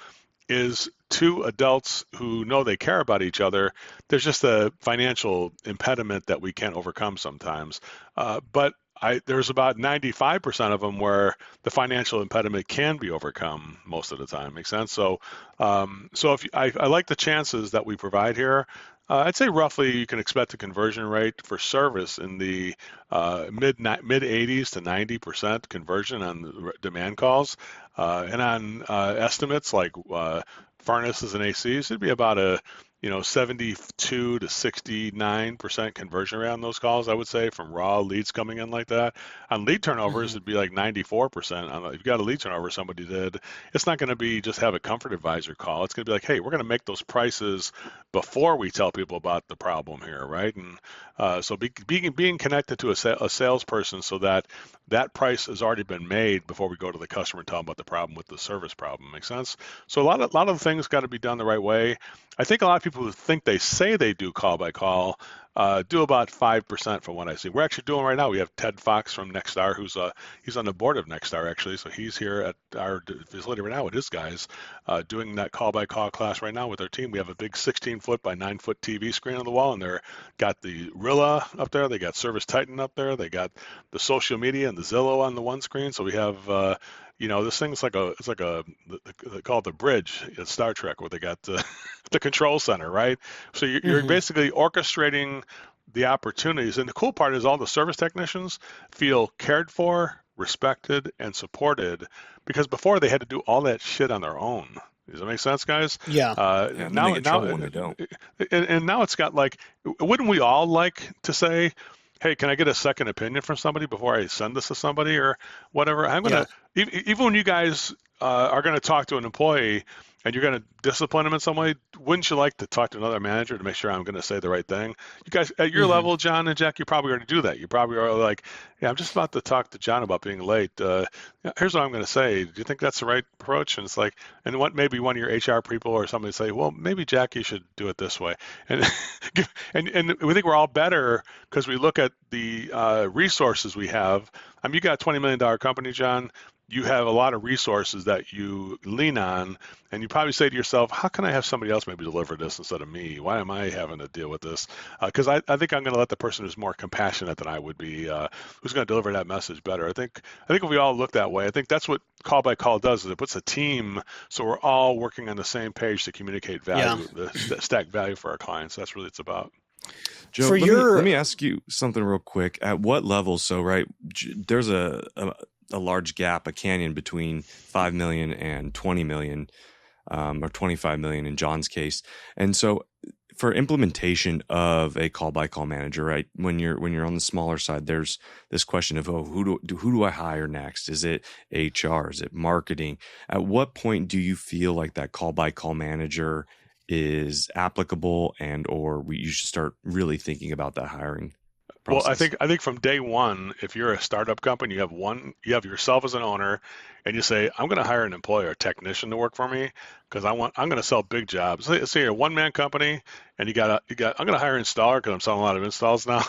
is two adults who know they care about each other. There's just a financial impediment that we can't overcome sometimes. But there's about 95% of them where the financial impediment can be overcome most of the time. Make sense? So if I like the chances that we provide here. I'd say roughly you can expect a conversion rate for service in the mid 80s to 90% conversion on demand calls, and on estimates like furnaces and ACs, it'd be about a 72 to 69% conversion rate on those calls, I would say, from raw leads coming in like that. On lead turnovers, it'd be like 94%. If you got a lead turnover somebody did, it's not going to be just have a comfort advisor call. It's going to be like, hey, we're going to make those prices before we tell people about the problem here, right? And so being connected to a salesperson so that price has already been made before we go to the customer and tell them about the problem with the service problem. Makes sense? So a lot of things got to be done the right way. I think a lot of people who think they say they do call by call do about 5% from what I see. We're actually doing right now. We have Ted Fox from Nexstar, he's on the board of Nexstar actually, so he's here at our facility right now with his guys doing that call by call class right now with our team. We have a big 16-foot by 9-foot TV screen on the wall, and they're got the Rilla up there, they got Service Titan up there, they got the social media and the Zillow on the one screen. So we have this thing's they call it the bridge in Star Trek, where they got the control center, right? So you're basically orchestrating the opportunities. And the cool part is all the service technicians feel cared for, respected, and supported, because before they had to do all that shit on their own. Does that make sense, guys? Yeah. Yeah, and then they get trouble when they don't. And now it's got like, wouldn't we all like to say, hey, can I get a second opinion from somebody before I send this to somebody or whatever? I'm Yeah. gonna, even when you guys are gonna talk to an employee and you're gonna discipline them in some way, wouldn't you like to talk to another manager to make sure I'm gonna say the right thing? You guys at your Hmm. level, John and Jack, you probably already do that. You probably are like, yeah, I'm just about to talk to John about being late. Here's what I'm gonna say. Do you think that's the right approach? And it's like, and what maybe one of your HR people or somebody say, well, maybe Jack, you should do it this way. And and we think we're all better because we look at the resources we have. I mean, you got a $20 million company, John. You have a lot of resources that you lean on, and you probably say to yourself, how can I have somebody else maybe deliver this instead of me? Why am I having to deal with this? Because I think I'm going to let the person who's more compassionate than I would be, who's going to deliver that message better. I think if we all look that way, I think that's what call by call does, is it puts a team so we're all working on the same page to communicate value, stack value for our clients. That's really what it's about. Joe, let me ask you something real quick. At what level? So, right, there's a large gap, a canyon between 5 million and 20 million, or 25 million in John's case. And so, for implementation of a call by call manager, right, when you're on the smaller side, there's this question of, oh, who do I hire next? Is it HR? Is it marketing? At what point do you feel like that call by call manager is applicable, and or you should start really thinking about that hiring process? Well, I think from day one, if you're a startup company, you have yourself as an owner, and you say, I'm going to hire an employee or a technician to work for me because I'm going to sell big jobs. Say you're a one-man company, and I'm going to hire an installer because I'm selling a lot of installs now.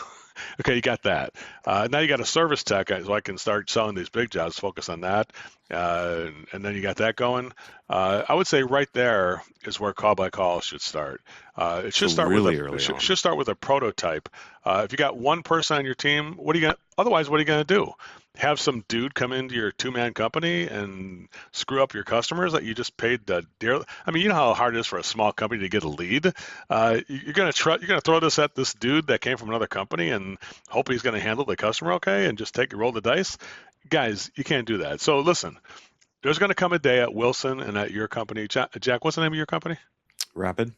Okay, you got that. Now you got a service tech, so I can start selling these big jobs, focus on that. And then you got that going. I would say right there is where call by call should start. It should start really with should start with a prototype. If you got one person on your team, otherwise what are you going to do? Have some dude come into your two-man company and screw up your customers that you just paid the dear. I mean, you know how hard it is for a small company to get a lead. You're gonna throw this at this dude that came from another company and hope he's gonna handle the customer okay and just roll the dice. Guys, you can't do that. So listen, there's gonna come a day at Wilson and at your company, Jack. What's the name of your company? Rapid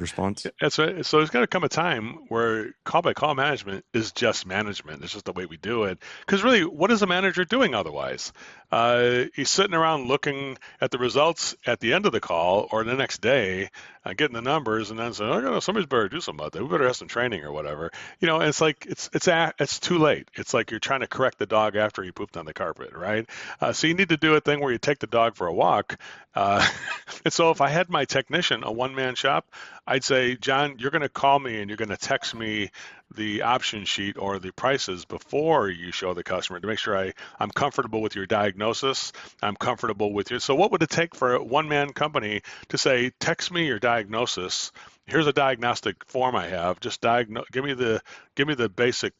response. That's right. So there's going to come a time where call by call management is just management. It's just the way we do it. Because really, what is a manager doing otherwise? He's sitting around looking at the results at the end of the call or the next day, getting the numbers, and then saying, "Oh, somebody's better do something about that. We better have some training or whatever." And it's like it's too late. It's like you're trying to correct the dog after he pooped on the carpet, right? So you need to do a thing where you take the dog for a walk. And so if I had my technician, a one-man shop, I'd say, John, you're going to call me and you're going to text me the option sheet or the prices before you show the customer to make sure I'm comfortable with your diagnosis. I'm comfortable with you. So what would it take for a one-man company to say, text me your diagnosis? Here's a diagnostic form I have. Just give me the basic,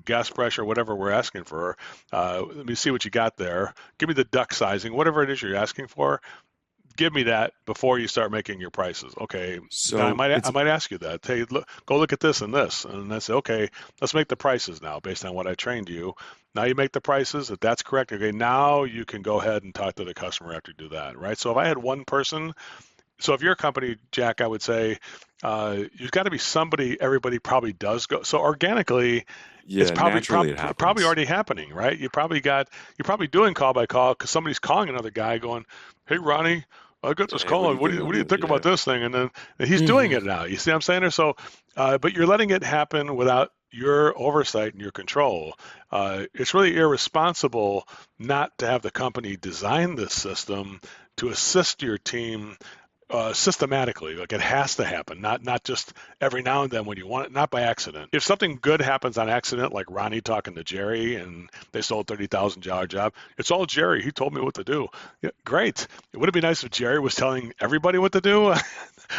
gas pressure, whatever we're asking for. Let me see what you got there. Give me the duct sizing, whatever it is you're asking for. Give me that before you start making your prices. Okay, so I might ask you that. Hey, go look at this and this, and I say, okay, let's make the prices now based on what I trained you. Now you make the prices. If that's correct, okay, now you can go ahead and talk to the customer after you do that, right? So if I had one person, so if you're a company, Jack, I would say you've got to be somebody everybody probably does go. So organically, it's probably already happening, right? You're probably doing call by call because somebody's calling another guy going, hey, Ronnie, I got this call. What do you think about this thing? And then he's doing it now. You see what I'm saying? So, but you're letting it happen without your oversight and your control. It's really irresponsible not to have the company design this system to assist your team systematically. Like it has to happen, not just every now and then when you want it, not by accident. If something good happens on accident, like Ronnie talking to Jerry and they sold $30,000 job, it's all Jerry. He told me what to do. Yeah, great. Would it be nice if Jerry was telling everybody what to do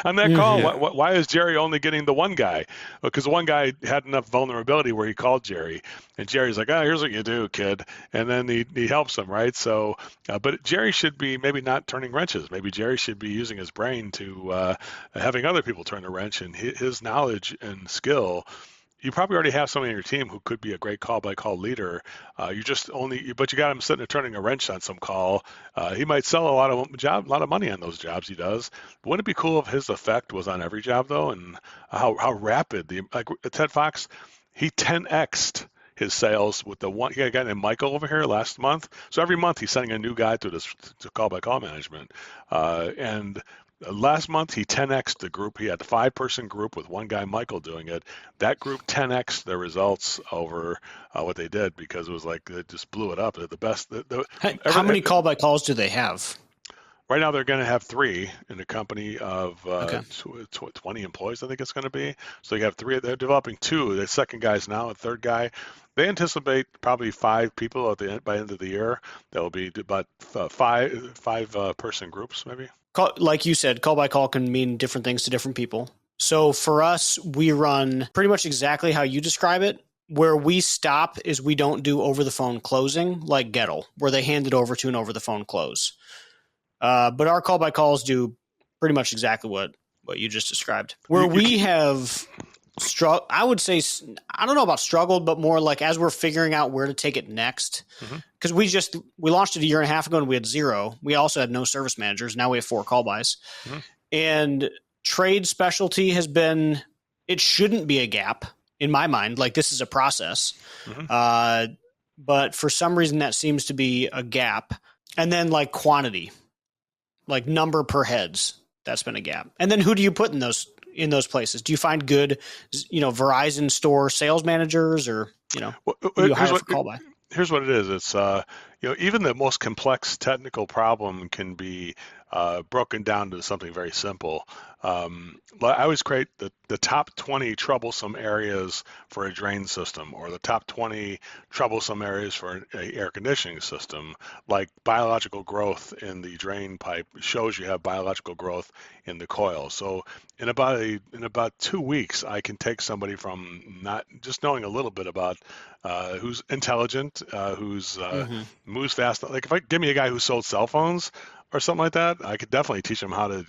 on that call? Yeah. Why is Jerry only getting the one guy? Because the one guy had enough vulnerability where he called Jerry, and Jerry's like, here's what you do, kid. And then he helps him, right? So, but Jerry should be maybe not turning wrenches. Maybe Jerry should be using his brain to having other people turn the wrench, and his knowledge and skill you probably already have somebody on your team who could be a great call by call leader. But you got him sitting there turning a wrench on some call. He might sell a lot of money on those jobs he does. But wouldn't it be cool if his effect was on every job though, and how rapid like Ted Fox, he 10x'd his sales with he had a guy named Michael over here last month. So every month he's sending a new guy to call by call management, and last month, he 10x'd the group. He had a 5-person group with one guy, Michael, doing it. That group 10x'd their results over what they did because it was like it just blew it up. They're the best. How many call by calls do they have? Right now, they're going to have 3 in a company of 20 employees, I think it's going to be. So you have 3. They're developing 2. The second guy's now, a third guy. They anticipate probably 5 people by the end of the year. That will be about 5 person groups, maybe. Like you said, call by call can mean different things to different people. So for us, we run pretty much exactly how you describe it. Where we stop is we don't do over the phone closing like Gettle, where they hand it over to an over the phone close. But our call by calls do pretty much exactly what you just described. Where we have I would say, I don't know about struggled, but more like as we're figuring out where to take it next. Because we launched it a year and a half ago and we had 0. We also had no service managers. Now we have 4 call bys. And trade specialty it shouldn't be a gap in my mind. Like this is a process. But for some reason that seems to be a gap. And then like quantity, like number per heads, that's been a gap. And then who do you put in those places? Do you find good, Verizon store sales managers or, who do you hire for call by? Here's what it is. It's, even the most complex technical problem can be broken down to something very simple. I always create the top 20 troublesome areas for a drain system, or the top 20 troublesome areas for an air conditioning system. Like biological growth in the drain pipe shows you have biological growth in the coil. So in about 2 weeks, I can take somebody from not just knowing a little bit about who's intelligent, who's moves fast. Like give me a guy who sold cell phones or something like that, I could definitely teach him how to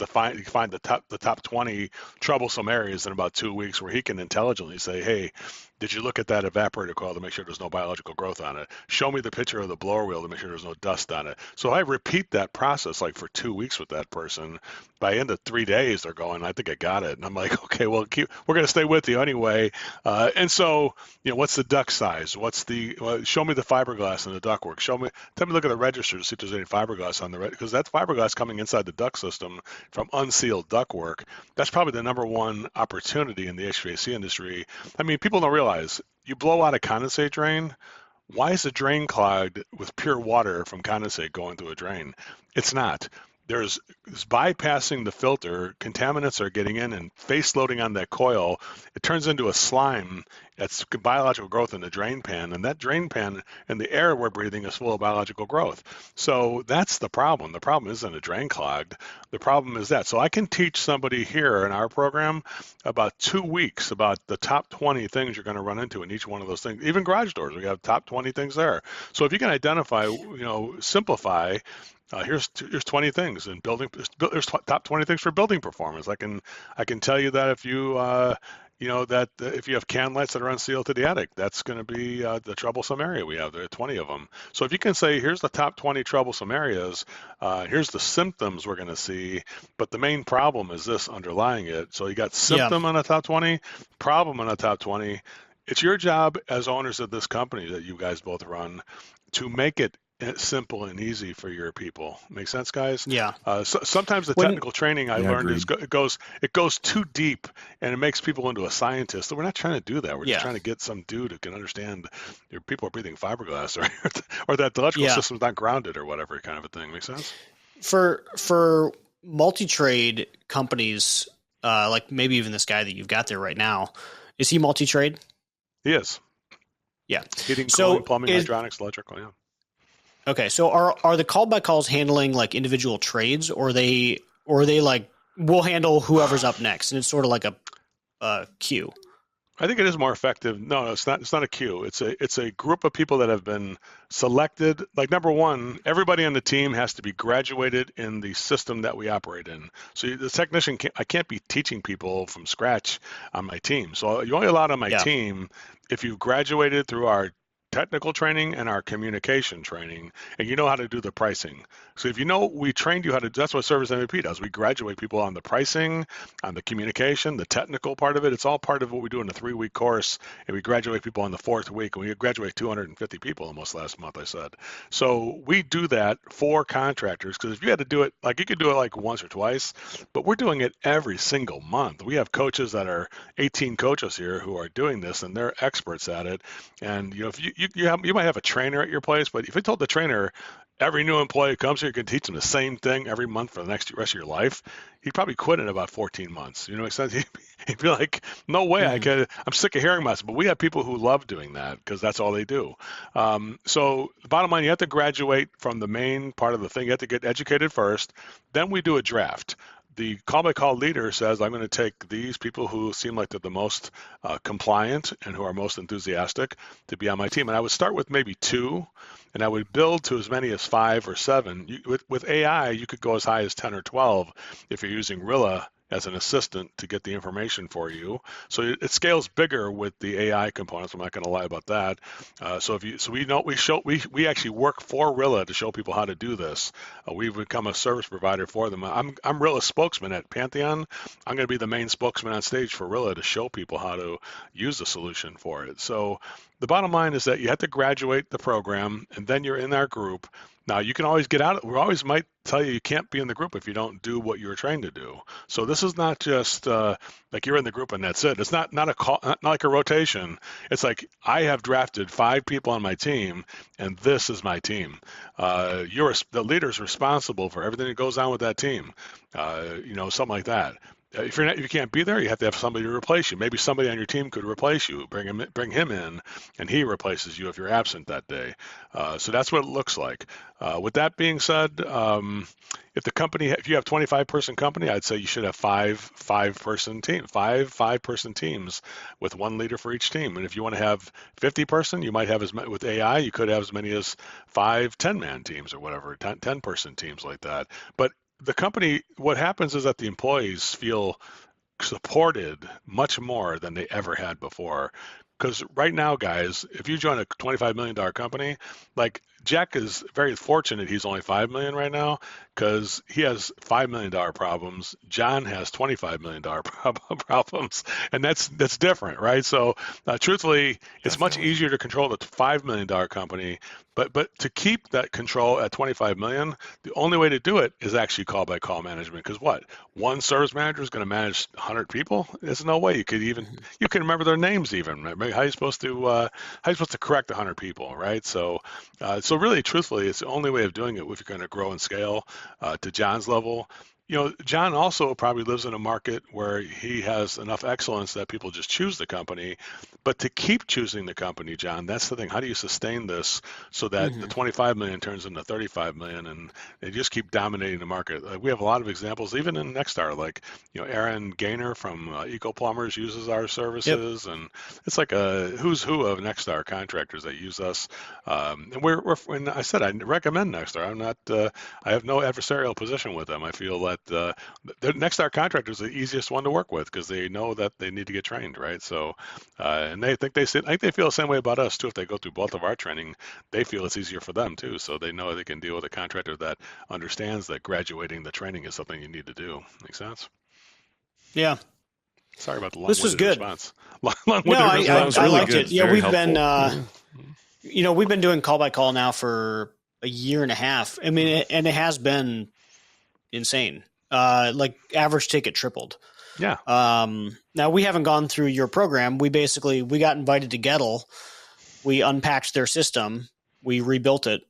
find the top 20 troublesome areas in about 2 weeks, where he can intelligently say, hey, did you look at that evaporator coil to make sure there's no biological growth on it? Show me the picture of the blower wheel to make sure there's no dust on it. So I repeat that process like for 2 weeks with that person. By the end of 3 days, they're going, I think I got it. And I'm like, okay, well, we're going to stay with you anyway. And so, what's the duct size? Show me the fiberglass in the ductwork. Tell me, look at the register to see if there's any fiberglass on the register, because that's fiberglass coming inside the duct system from unsealed ductwork. That's probably the number one opportunity in the HVAC industry. I mean, people don't realize you blow out a condensate drain. Why is the drain clogged with pure water from condensate going through a drain? It's not. It's bypassing the filter. Contaminants are getting in and face loading on that coil. It turns into a slime. That's biological growth in the drain pan, and that drain pan and the air we're breathing is full of biological growth. So that's the problem. The problem isn't a drain clogged. The problem is that. So I can teach somebody here in our program about 2 weeks about the top 20 things you're going to run into in each one of those things. Even garage doors, we have top 20 things there. So if you can identify, simplify. Here's 20 things in building. There's top 20 things for building performance. I can tell you that if you if you have can lights that are unsealed to the attic, that's going to be the troublesome area we have. There are 20 of them. So if you can say, here's the top 20 troublesome areas, here's the symptoms we're going to see, but the main problem is this underlying it. So you got symptom on the top 20, problem on the top 20. It's your job as owners of this company that you guys both run to make it simple and easy for your people. Make sense, guys? Yeah. Sometimes the technical training I learned is it goes too deep and it makes people into a scientist. So we're not trying to do that. We're just trying to get some dude who can understand your people are breathing fiberglass or that the electrical system's not grounded or whatever kind of a thing. Make sense? For multi-trade companies, like maybe even this guy that you've got there right now, is he multi-trade? He is. Yeah. Heating, cooling, plumbing, hydronics, electrical, yeah. Okay, so are the call by calls handling like individual trades, or are they like we'll handle whoever's up next, and it's sort of like a queue? I think it is more effective. No, it's not. It's not a queue. It's a group of people that have been selected. Like number one, everybody on the team has to be graduated in the system that we operate in. So the technician, I can't be teaching people from scratch on my team. So you're only allowed on my team if you've graduated through our technical training and our communication training, and you know how to do the pricing. So if you know, we trained you how to, that's what Service MVP does. We graduate people on the pricing, on the communication, the technical part of it. It's all part of what we do in a 3-week course, and we graduate people on the 4th week, and we graduate 250 people almost last month, I said. So we do that for contractors, because if you had to do it, like you could do it like once or twice, but we're doing it every single month. We have coaches that are 18 coaches here who are doing this, and they're experts at it. And you know, if you might have a trainer at your place, but if you told the trainer every new employee who comes here, you can teach them the same thing every month for the rest of your life, he'd probably quit in about 14 months. You know what I'm saying? He'd be like, no way, I'm sick of hearing myself. But we have people who love doing that because that's all they do. So the bottom line, you have to graduate from the main part of the thing. You have to get educated first. Then we do a draft. The call-by-call leader says, I'm going to take these people who seem like they're the most compliant and who are most enthusiastic to be on my team. And I would start with maybe 2, and I would build to as many as 5 or 7. With AI, you could go as high as 10 or 12 if you're using Rilla as an assistant to get the information for you. So it scales bigger with the AI components. I'm not going to lie about that. We actually work for Rilla to show people how to do this. We've become a service provider for them. I'm Rilla's spokesman at Pantheon. I'm going to be the main spokesman on stage for Rilla to show people how to use the solution for it. So the bottom line is that you have to graduate the program, and then you're in our group. Now, you can always get out. We always might tell you can't be in the group if you don't do what you were trained to do. So this is not just like you're in the group and that's it. It's not like a rotation. It's like I have drafted 5 people on my team, and this is my team. The leader's responsible for everything that goes on with that team. Something like that. If you can't be there, you have to have somebody to replace you. Maybe somebody on your team could replace you. Bring him in, and he replaces you if you're absent that day. So that's what it looks like. With that being said, if you have 25-person company, I'd say you should have five-person teams with 1 leader for each team. And if you want to have 50-person, you might have with AI, you could have as many as 5 10-man teams or whatever, 10-person teams like that. But the company, what happens is that the employees feel supported much more than they ever had before. Because right now, guys, if you join a $25 million company, like Jack is very fortunate he's only $5 million right now because he has $5 million problems. John has $25 million problems, and that's different, right? So truthfully, it's much easier to control the $5 million company, but to keep that control at $25 million, the only way to do it is actually call-by-call management. Because one service manager is going to manage 100 people? There's no way you can remember their names even. Right? How are you supposed to correct 100 people, right? So really, truthfully, it's the only way of doing it if you're going to grow and scale to John's level. John also probably lives in a market where he has enough excellence that people just choose the company. But to keep choosing the company, John, that's the thing. How do you sustain this so that the 25 million turns into 35 million and they just keep dominating the market? We have a lot of examples, even in Nexstar, like, Aaron Gaynor from Eco Plumbers uses our services. Yep. And it's like a who's who of Nexstar contractors that use us. And and I said, I recommend Nexstar. I have no adversarial position with them. I feel that the Nexstar contractor is the easiest one to work with because they know that they need to get trained, right? So, and I think they feel the same way about us too. If they go through both of our training, they feel it's easier for them too. So they know they can deal with a contractor that understands that graduating the training is something you need to do. Make sense? Yeah. Sorry about the long-winded this was good. response. No, I liked it. Yeah, we've been doing call by call now for a year and a half. I mean, and it has been insane. Like average ticket tripled. Yeah. Now we haven't gone through your program. We got invited to Gettle. We unpacked their system. We rebuilt it,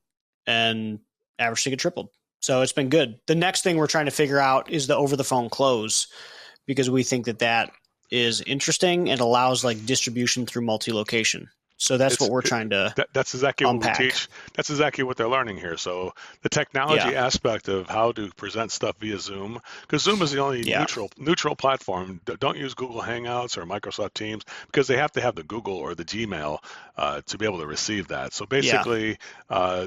and average ticket tripled. So it's been good. The next thing we're trying to figure out is the over the phone close, because we think that is interesting and allows like distribution through multi-location. So that's what we're trying to that's exactly unpack. what we teach. That's exactly what they're learning here. So the technology aspect of how to present stuff via Zoom, because Zoom is the only neutral platform. Don't use Google Hangouts or Microsoft Teams because they have to have the Google or the Gmail to be able to receive that. So basically,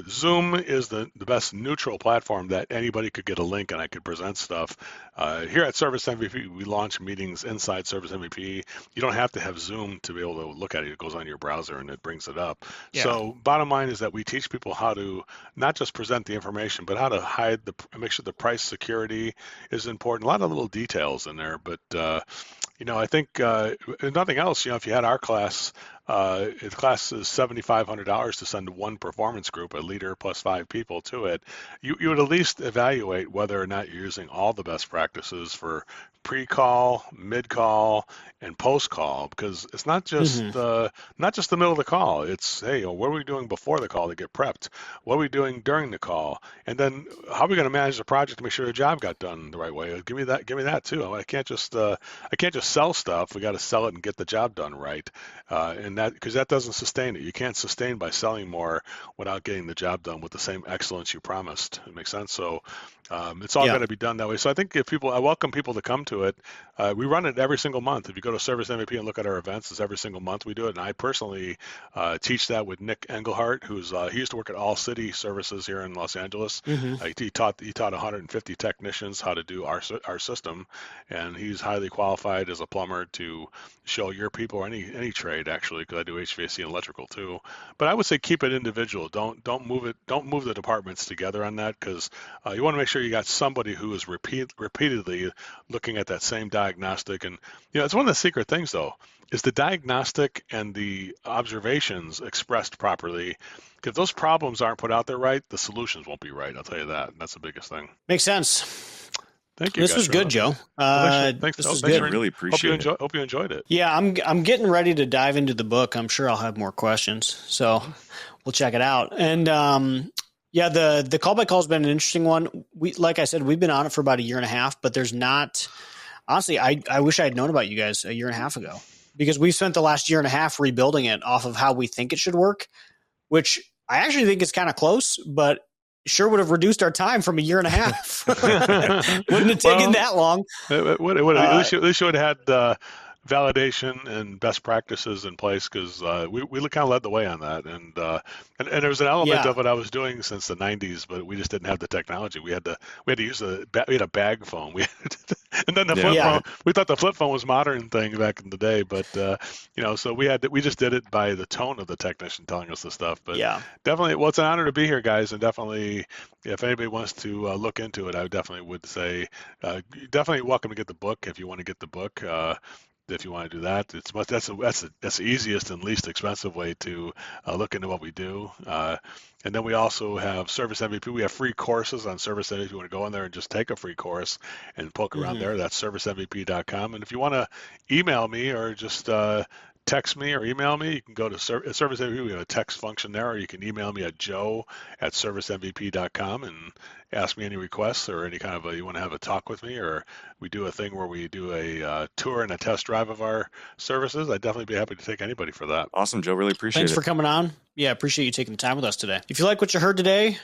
Zoom is the best neutral platform that anybody could get a link and I could present stuff. Here at Service MVP, we launch meetings inside Service MVP. You don't have to have Zoom to be able to look at it. It goes on your browser and it brings it up. So bottom line is that we teach people how to not just present the information, but how to make sure the price security is important. A lot of little details in there, but I think if nothing else, if you had our class, the class is $7,500 to send one performance group, a leader plus 5 people to it. You would at least evaluate whether or not you're using all the best practices for pre-call, mid-call, and post-call, because it's not just the middle of the call. It's, hey, what are we doing before the call to get prepped? What are we doing during the call? And then how are we going to manage the project to make sure the job got done the right way? Give me that too. I can't just sell stuff. We got to sell it and get the job done right. And that, because that doesn't sustain it. You can't sustain by selling more without getting the job done with the same excellence you promised. It makes sense. So it's all going to be done that way. So I think I welcome people to come to it. We run it every single month. If you go to Service MVP and look at our events, it's every single month we do it. And I personally teach that with Nick Engelhart, he used to work at All City Services here in Los Angeles. He taught 150 technicians how to do our system, and he's highly qualified as a plumber to show your people, or any trade actually, because I do HVAC and electrical too. But I would say keep it individual. Don't move the departments together on that, because you want to make sure you got somebody who is repeatedly looking at that same diagnostic. And it's one of the secret things though, is the diagnostic and the observations expressed properly. If those problems aren't put out there right, the solutions won't be right. I'll tell you that. That's the biggest thing. Makes sense. Thank you. This was good, Joe. Thanks. This was good. I really appreciate it. Hope you enjoyed it. Yeah, I'm getting ready to dive into the book. I'm sure I'll have more questions, so we'll check it out. And the call by call has been an interesting one. Like I said, we've been on it for about a year and a half, but there's not. Honestly, I wish I had known about you guys a year and a half ago, because we've spent the last year and a half rebuilding it off of how we think it should work, which I actually think is kind of close, but sure would have reduced our time from a year and a half. Wouldn't have taken that long. At least you would have had validation and best practices in place, because we kind of led the way on that, and there was an element of it I was doing since the 90s, but we just didn't have the technology. We had to use we had a bag phone. And then the flip phone. We thought the flip phone was modern thing back in the day, but so we just did it by the tone of the technician telling us the stuff. But definitely, well, it's an honor to be here, guys, and definitely, if anybody wants to look into it, I definitely would say definitely welcome to get the book if you want to get the book. If you want to do that, that's the easiest and least expensive way to look into what we do. And then we also have Service MVP. We have free courses on Service MVP. If you want to go in there and just take a free course and poke around there, that's servicemvp.com. And if you want to email me or just text me or email me, you can go to Service MVP. We have a text function there, or you can email me at joe@servicemvp.com and ask me any requests or any kind of you want to have a talk with me, or we do a thing where we do a tour and a test drive of our services. I'd definitely be happy to take anybody for that. Awesome, Joe. Really appreciate it. Thanks for coming on. Yeah, appreciate you taking the time with us today. If you like what you heard today,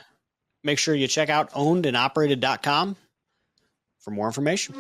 make sure you check out ownedandoperated.com for more information.